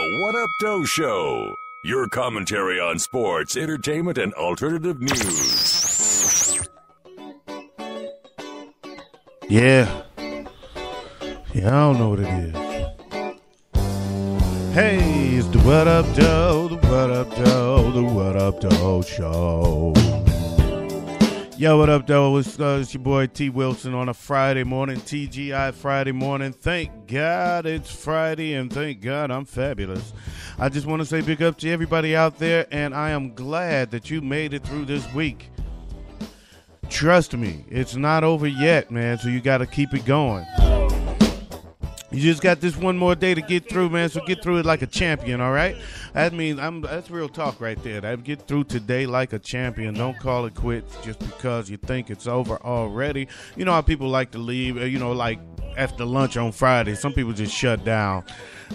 The What Up Doe Show. Your commentary on sports, entertainment, and alternative news. Yeah, I don't know what it is. Hey, it's the What Up Doe, the What Up Doe, the What Up Doe Show. Yo, what up, though? It's your boy T. Wilson on a Friday morning, TGI Friday morning. Thank God it's Friday, and thank God I'm fabulous. I just want to say big up to everybody out there, and I am glad that you made it through this week. Trust me, it's not over yet, man, so you got to keep it going. You just got this one more day to get through, man, so get through it like a champion, all right? That means that's real talk right there. That get through today like a champion. Don't call it quits just because you think it's over already. You know how people like to leave, like after lunch on Friday. Some people just shut down.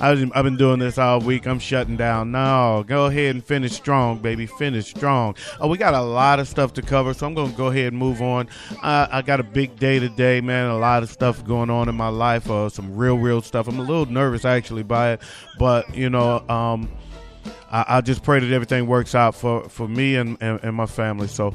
I've been doing this all week. I'm shutting down. No, go ahead and finish strong, baby. Finish strong. We got a lot of stuff to cover, so I'm going to go ahead and move on. I got a big day today, man. A lot of stuff going on in my life. Some real stuff. I'm a little nervous, actually, by it. But, I just pray that everything works out for me and my family. So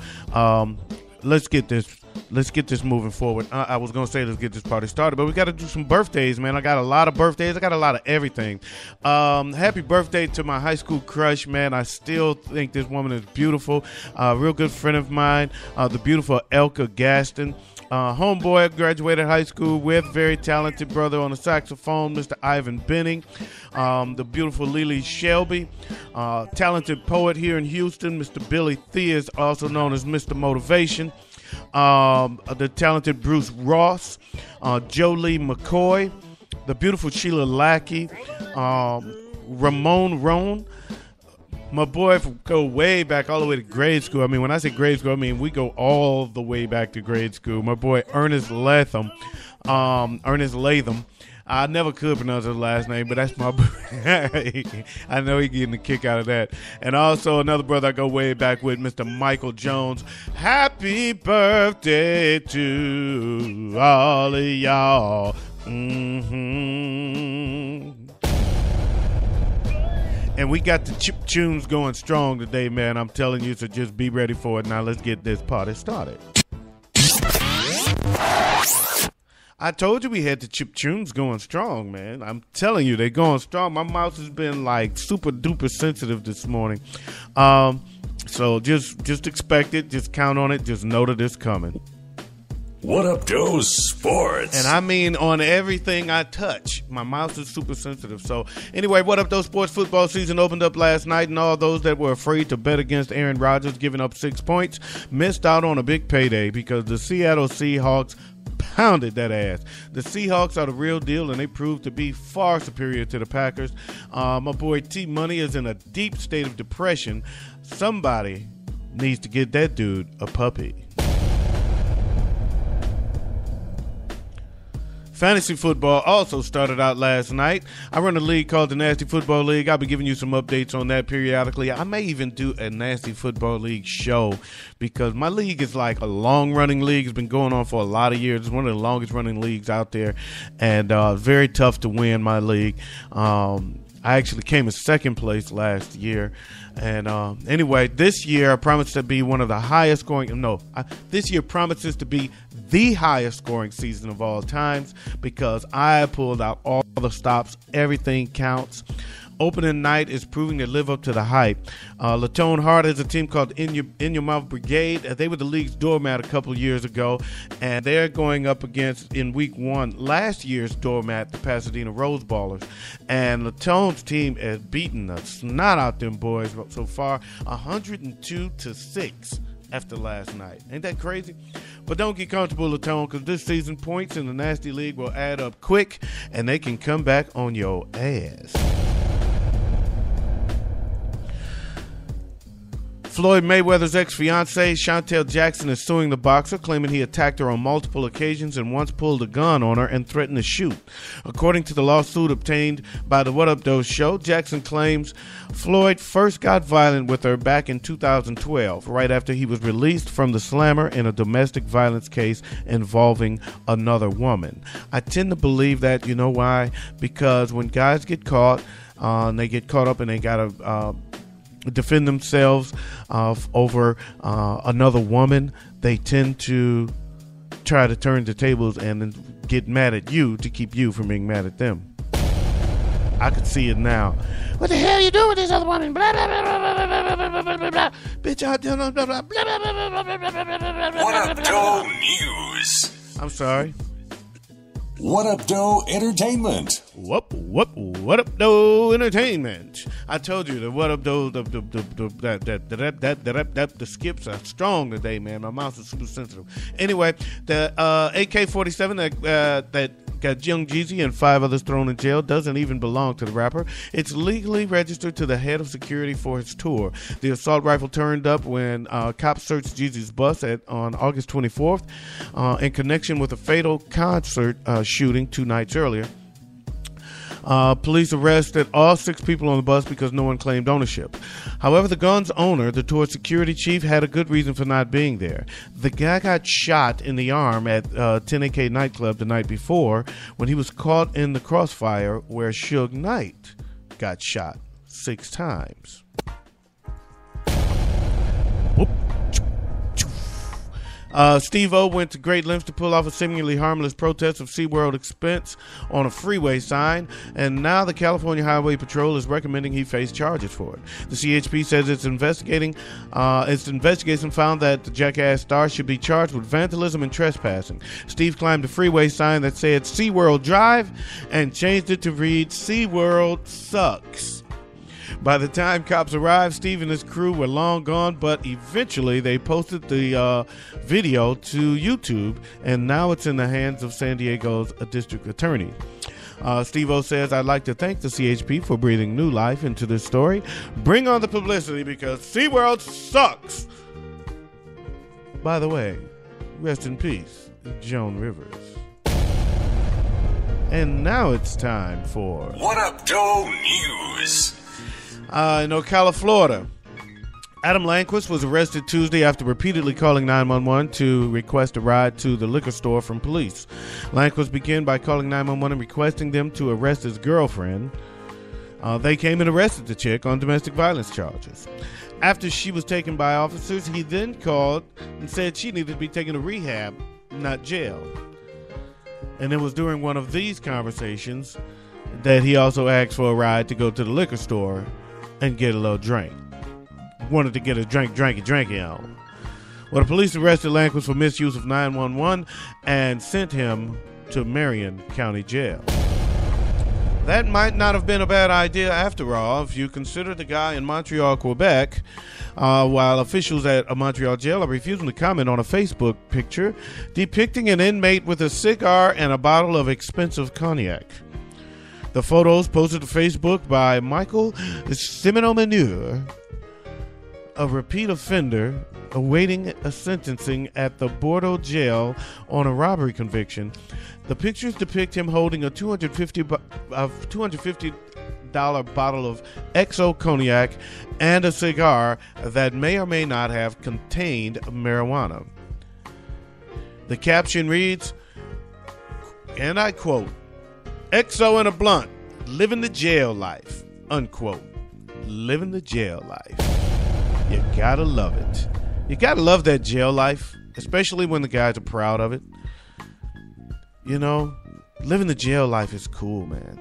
let's get this moving forward. I was going to say let's get this party started, but we got to do some birthdays, man. I got a lot of birthdays. I got a lot of everything. Happy birthday to my high school crush, man. I still think this woman is beautiful. Real good friend of mine, the beautiful Elka Gaston. Homeboy I graduated high school with, very talented brother on the saxophone, Mr. Ivan Benning. The beautiful Lily Shelby, talented poet here in Houston, Mr. Billy Theus, also known as Mr. Motivation. The talented Bruce Ross, Jolie McCoy, the beautiful Sheila Lackey, Ramon Roan. My boy go way back all the way to grade school. I mean, when I say grade school, I mean we go all the way back to grade school. My boy Ernest Latham. I never could pronounce his last name, but that's my boy. I know he's getting a kick out of that. And also another brother I go way back with, Mr. Michael Jones. Happy birthday to all of y'all. And we got the chip tunes going strong today, man. I'm telling you, so just be ready for it. Now let's get this party started. I told you we had the chip tunes going strong, man. I'm telling you, they're going strong. My mouse has been like super duper sensitive this morning. So just expect it. Just count on it. Just know that it's coming. What Up Doe Sports. And I mean on everything I touch. My mouse is super sensitive. So anyway, What Up Doe Sports football season opened up last night, and all those that were afraid to bet against Aaron Rodgers giving up 6 points missed out on a big payday because the Seattle Seahawks pounded that ass. The Seahawks are the real deal, and they proved to be far superior to the Packers. My boy T Money is in a deep state of depression. Somebody needs to get that dude a puppy. Fantasy football also started out last night. I run a league called the Nasty Football League. I'll be giving you some updates on that periodically. I may even do a Nasty Football League show because my league is like a long-running league. It's been going on for a lot of years. It's one of the longest-running leagues out there, and very tough to win my league. I actually came in second place last year. And anyway, this year I promise to be one of the highest scoring. This year promises to be the highest scoring season of all times because I pulled out all the stops. Everything counts. Opening night is proving to live up to the hype. Latone Hart has a team called In Your Mouth Brigade. They were the league's doormat a couple years ago, and they're going up against, in week one, last year's doormat, the Pasadena Rose Ballers. And Latone's team has beaten the snot out them boys so far, 102-6 after last night. Ain't that crazy? But don't get comfortable, Latone, because this season points in the Nasty League will add up quick, and they can come back on your ass. Floyd Mayweather's ex-fiancée, Chantel Jackson, is suing the boxer, claiming he attacked her on multiple occasions and once pulled a gun on her and threatened to shoot. According to the lawsuit obtained by the Up Doe Show, Jackson claims Floyd first got violent with her back in 2012, right after he was released from the slammer in a domestic violence case involving another woman. I tend to believe that. You know why? Because when guys get caught, they get caught up and they gotta defend themselves over another woman, they tend to try to turn the tables and get mad at you to keep you from being mad at them. I could see it now. What the hell you doing with this other woman? Blah, blah, blah, blah, blah, blah, blah, blah, blah, blah. Bitch, I don't know. Blah, blah, blah, blah, blah, blah, blah, blah. What Up Doe News? I'm sorry. What Up Doe Entertainment? What Up Doe Entertainment? I told you that What Up Doe, the skips are strong today, man. My mouth is super sensitive. Anyway, the AK-47 that got Young Jeezy and 5 others thrown in jail doesn't even belong to the rapper. It's legally registered to the head of security for his tour. The assault rifle turned up when cops searched Jeezy's bus on August 24th in connection with a fatal concert shooting 2 nights earlier. Police arrested all 6 people on the bus because no one claimed ownership. However, the gun's owner, the tour's security chief, had a good reason for not being there. The guy got shot in the arm at 10AK nightclub the night before when he was caught in the crossfire where Suge Knight got shot 6 times. Whoop. Steve-O went to great lengths to pull off a seemingly harmless protest of SeaWorld expense on a freeway sign, and now the California Highway Patrol is recommending he face charges for it. The CHP says its investigation found that the jackass star should be charged with vandalism and trespassing. Steve climbed a freeway sign that said SeaWorld Drive and changed it to read SeaWorld Sucks. By the time cops arrived, Steve and his crew were long gone, but eventually they posted the video to YouTube, and now it's in the hands of San Diego's district attorney. Steve-O says, I'd like to thank the CHP for breathing new life into this story. Bring on the publicity because SeaWorld sucks. By the way, rest in peace, Joan Rivers. And now it's time for What Up Doe News? In Ocala, Florida, Adam Lanquist was arrested Tuesday after repeatedly calling 911 to request a ride to the liquor store from police. Lanquist began by calling 911 and requesting them to arrest his girlfriend. They came and arrested the chick on domestic violence charges. After she was taken by officers, he then called and said she needed to be taken to rehab, not jail. And it was during one of these conversations that he also asked for a ride to go to the liquor store and get a little drink. Wanted to get a drinky on. Well, the police arrested Lanquist for misuse of 911 and sent him to Marion County Jail. That might not have been a bad idea after all, if you consider the guy in Montreal, Quebec, while officials at a Montreal jail are refusing to comment on a Facebook picture depicting an inmate with a cigar and a bottle of expensive cognac. The photos posted to Facebook by Michael Simoneau, a repeat offender awaiting a sentencing at the Bordeaux jail on a robbery conviction. The pictures depict him holding a $250 bottle of XO cognac and a cigar that may or may not have contained marijuana. The caption reads, and I quote, XO in a blunt, living the jail life, unquote. Living the jail life. You gotta love it. You gotta love that jail life, especially when the guys are proud of it. You know, living the jail life is cool, man.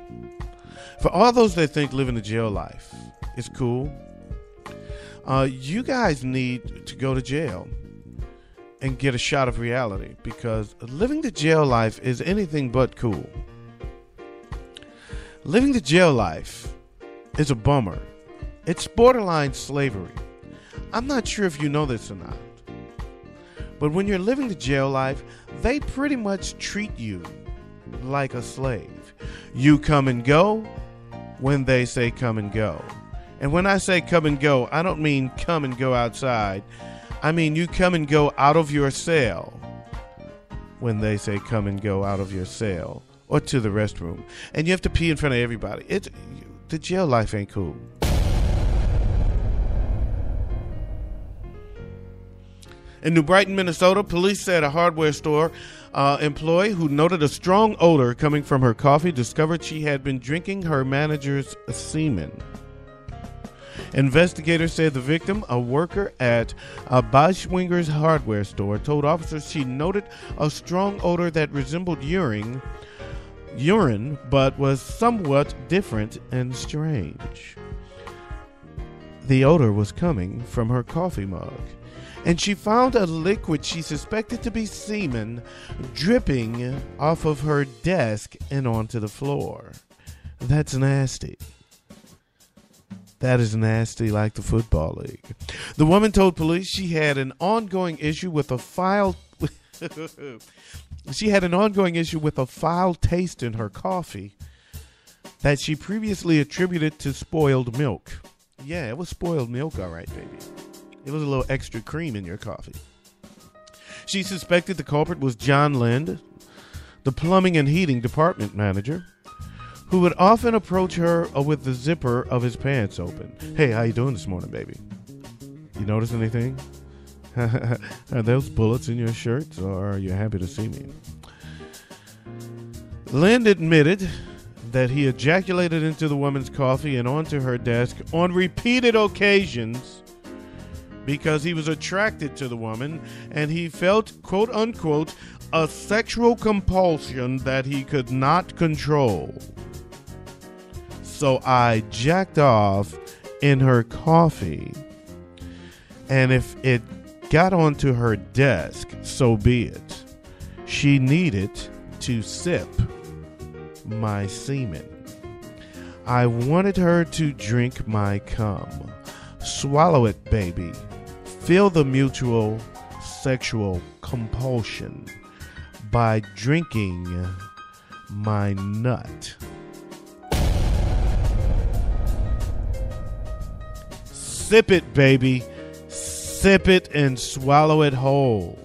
For all those that think living the jail life is cool, you guys need to go to jail and get a shot of reality, because living the jail life is anything but cool. Living the jail life is a bummer. It's borderline slavery. I'm not sure if you know this or not, but when you're living the jail life, they pretty much treat you like a slave. You come and go when they say come and go, And when I say come and go, I don't mean come and go outside. I mean you come and go out of your cell. When they say come and go out of your cell or to the restroom, and you have to pee in front of everybody. The jail life ain't cool. In New Brighton, Minnesota, police said a hardware store employee who noted a strong odor coming from her coffee discovered she had been drinking her manager's semen. Investigators said the victim, a worker at Beiswinger's hardware store, told officers she noted a strong odor that resembled urine, but was somewhat different and strange. The odor was coming from her coffee mug, and she found a liquid she suspected to be semen dripping off of her desk and onto the floor. That's nasty. That is nasty like the Football League. The woman told police she had an ongoing issue with a foul taste in her coffee that she previously attributed to spoiled milk. Yeah, it was spoiled milk, all right, baby. It was a little extra cream in your coffee. She suspected the culprit was John Lind, the plumbing and heating department manager, who would often approach her with the zipper of his pants open. Hey, how you doing this morning, baby? You notice anything? Are those bullets in your shirt, or are you happy to see me? Lind admitted that he ejaculated into the woman's coffee and onto her desk on repeated occasions because he was attracted to the woman and he felt, quote unquote, a sexual compulsion that he could not control. So I jacked off in her coffee, and if it got onto her desk, so be it. She needed to sip my semen. I wanted her to drink my cum. Swallow it, baby. Feel the mutual sexual compulsion by drinking my nut. Sip it, baby. Sip it and swallow it whole.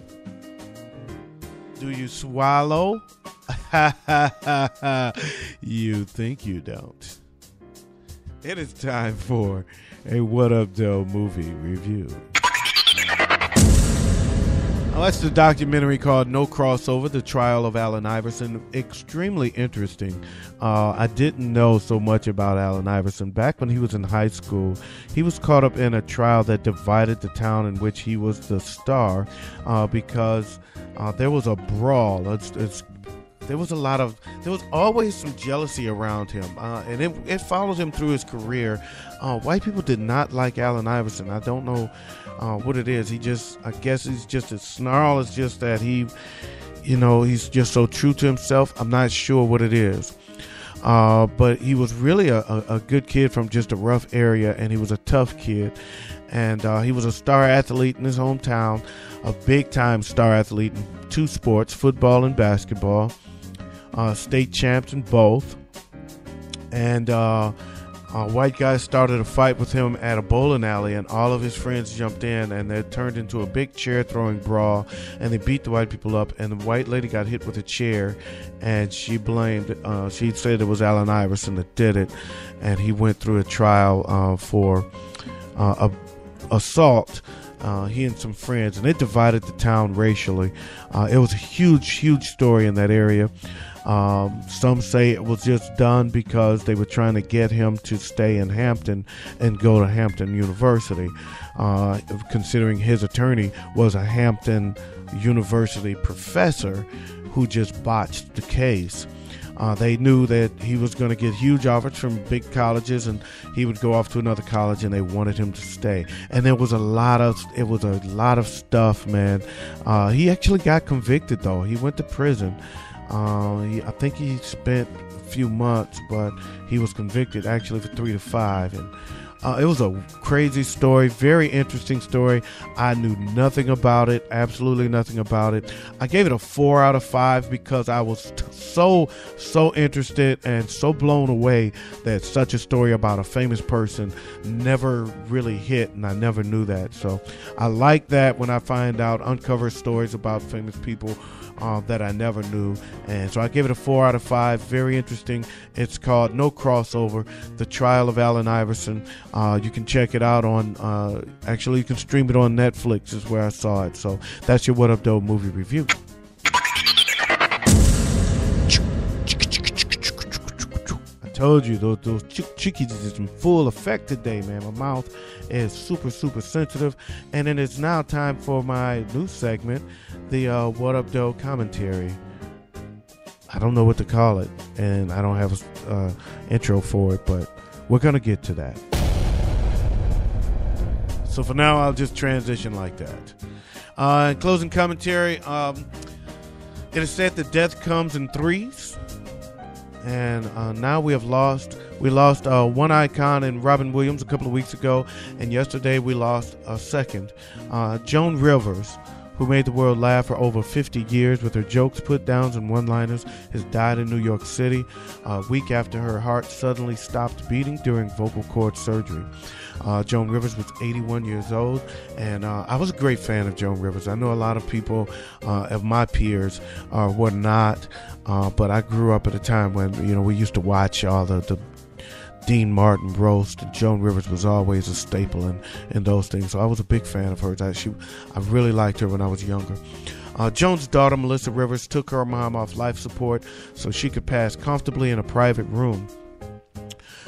Do you swallow? You think you don't. It is time for a What Up Doe movie review. Oh, that's the documentary called No Crossover, The Trial of Allen Iverson. Extremely interesting. I didn't know so much about Allen Iverson. Back when he was in high school, he was caught up in a trial that divided the town in which he was the star because there was a brawl. There was always some jealousy around him, and it followed him through his career. White people did not like Allen Iverson. I don't know what it is. I guess he's just his snarl is just that he's just so true to himself. I'm not sure what it is. But he was really a good kid from just a rough area, and he was a tough kid. And he was a star athlete in his hometown, a big-time star athlete in two sports, football and basketball. State champs in both. And a white guy started a fight with him at a bowling alley, and all of his friends jumped in, and it turned into a big chair-throwing brawl, and they beat the white people up, and the white lady got hit with a chair, and she said it was Allen Iverson that did it, and he went through a trial for assault. He and some friends, and it divided the town racially. It was a huge story in that area. Some say it was just done because they were trying to get him to stay in Hampton and go to Hampton University, considering his attorney was a Hampton University professor who just botched the case. They knew that he was going to get huge offers from big colleges, and he would go off to another college, and they wanted him to stay. And it was a lot of stuff, man. He actually got convicted, though. He went to prison. I think he spent a few months, but he was convicted actually for 3 to 5. And It was a crazy story, very interesting story. I knew nothing about it, absolutely nothing about it. I gave it a 4 out of 5 because I was so interested and so blown away that such a story about a famous person never really hit, and I never knew that. So I like that when I find out, uncover stories about famous people that I never knew. And so I give it a 4 out of 5. Very interesting. It's called No Crossover, The Trial of Allen Iverson. You can check it out on, actually you can stream it on Netflix is where I saw it. So that's your What Up Doe movie review. I told you, those chickies is in full effect today, man. My mouth is super sensitive. And then it's now time for my new segment, the What Up Doe commentary. I don't know what to call it, and I don't have an intro for it, but we're going to get to that. So for now, I'll just transition like that. In closing commentary, it is said that death comes in threes, and now we lost one icon in Robin Williams a couple of weeks ago, and yesterday we lost a second. Joan Rivers, who made the world laugh for over 50 years with her jokes, put-downs, and one-liners, has died in New York City a week after her heart suddenly stopped beating during vocal cord surgery. Joan Rivers was 81 years old, and I was a great fan of Joan Rivers. I know a lot of people of my peers were not, but I grew up at a time when we used to watch all the Dean Martin roast, and Joan Rivers was always a staple in those things. So I was a big fan of hers. I really liked her when I was younger. Joan's daughter, Melissa Rivers, took her mom off life support so she could pass comfortably in a private room.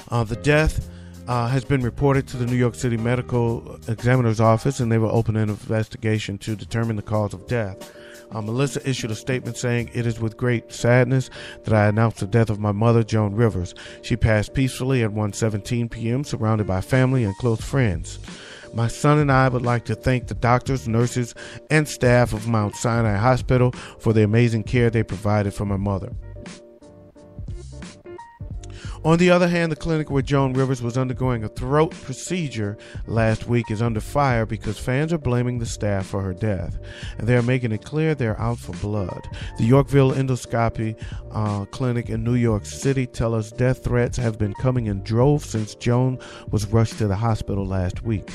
The death has been reported to the New York City Medical Examiner's Office, and they will open an investigation to determine the cause of death. Melissa issued a statement saying, "It is with great sadness that I announce the death of my mother, Joan Rivers. She passed peacefully at 1:17 p.m., surrounded by family and close friends. My son and I would like to thank the doctors, nurses, and staff of Mount Sinai Hospital for the amazing care they provided for my mother." On the other hand, the clinic where Joan Rivers was undergoing a throat procedure last week is under fire because fans are blaming the staff for her death, and they are making it clear they're out for blood. The Yorkville Endoscopy Clinic in New York City tell us death threats have been coming in droves since Joan was rushed to the hospital last week.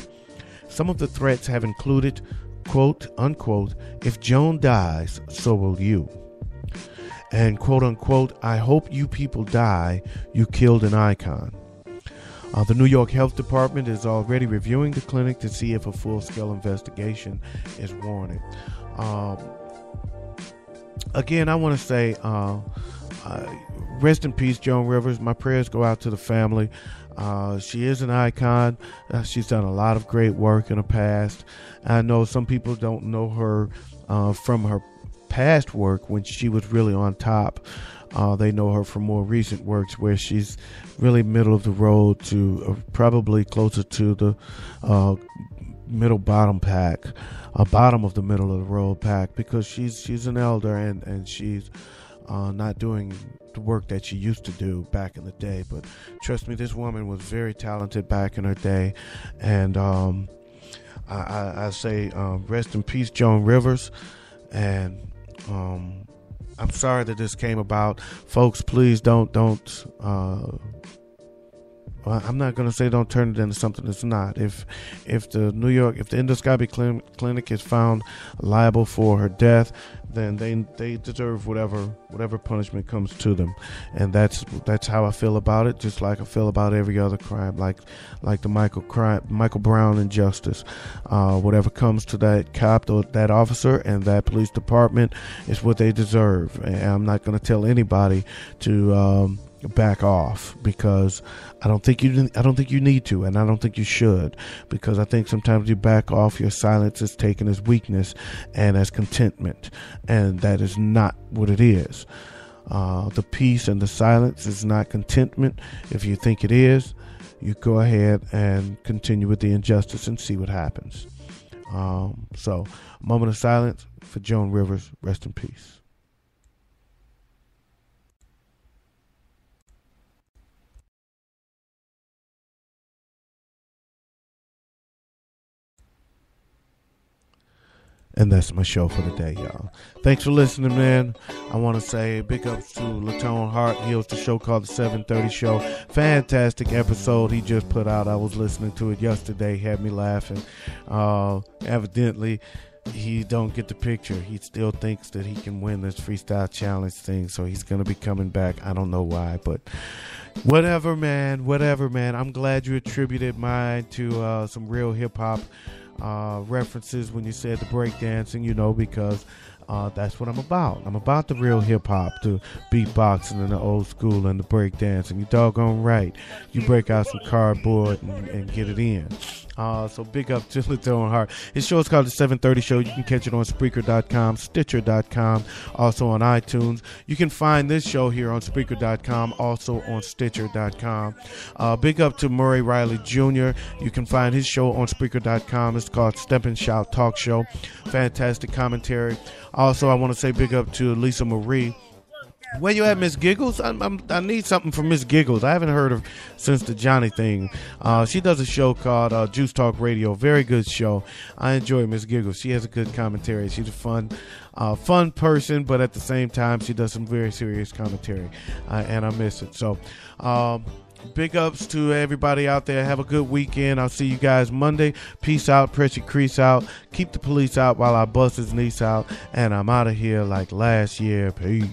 Some of the threats have included, quote, unquote, "If Joan dies, so will you." And quote unquote, "I hope you people die. You killed an icon." The New York Health Department is already reviewing the clinic to see if a full-scale investigation is warranted. Again, I want to say, rest in peace, Joan Rivers. My prayers go out to the family. She is an icon. She's done a lot of great work in the past. I know some people don't know her from her past work when she was really on top. They know her from more recent works where she's really middle of the road to probably closer to the bottom of the middle of the road pack, because she's an elder and she's not doing the work that she used to do back in the day. But trust me, this woman was very talented back in her day, and I say rest in peace, Joan Rivers. And I'm sorry that this came about, folks. Please don't. I'm not going to say don't turn it into something it's not. If the endoscopy clinic is found liable for her death, then they deserve whatever punishment comes to them, and that's how I feel about it. Just like I feel about every other crime, like the Michael Brown injustice. Whatever comes to that cop or that officer and that police department is what they deserve. And I'm not going to tell anybody to back off, because I don't think you need to, and I don't think you should, because I think sometimes you back off, your silence is taken as weakness and as contentment, and that is not what it is. The peace and the silence is not contentment. If you think it is, you go ahead and continue with the injustice and see what happens. So, a moment of silence for Joan Rivers. Rest in peace. And that's my show for the day, y'all. Thanks for listening, man. I want to say big ups to LaTone Hart. He hosts a show called The 730 Show. Fantastic episode he just put out. I was listening to it yesterday. Had me laughing. Evidently, he don't get the picture. He still thinks that he can win this freestyle challenge thing, so he's going to be coming back. I don't know why, but whatever, man. I'm glad you attributed mine to some real hip-hop references when you said the breakdancing, because that's what I'm about. I'm about the real hip-hop, the beatboxing and the old school and the breakdancing. You doggone right. You break out some cardboard and get it in. So big up to LaTone Hart. His show is called The 730 Show. You can catch it on Spreaker.com, Stitcher.com, also on iTunes. You can find this show here on Spreaker.com, also on Stitcher.com. Big up to Murray Riley Jr. You can find his show on Spreaker.com. It's called Step and Shout Talk Show. Fantastic commentary. Also, I want to say big up to Lisa Marie. Where you at, Miss Giggles? I need something from Miss Giggles. I haven't heard her since the Johnny thing. She does a show called Juice Talk Radio. Very good show. I enjoy Miss Giggles. She has a good commentary. She's a fun person, but at the same time, she does some very serious commentary, and I miss it. So, big ups to everybody out there. Have a good weekend. I'll see you guys Monday. Peace out. Press your crease out. Keep the police out while I bust his niece out. And I'm out of here like last year. Peace.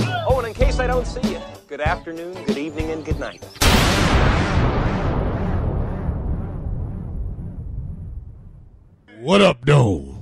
Oh, and in case I don't see you, good afternoon, good evening, and good night. What up, though?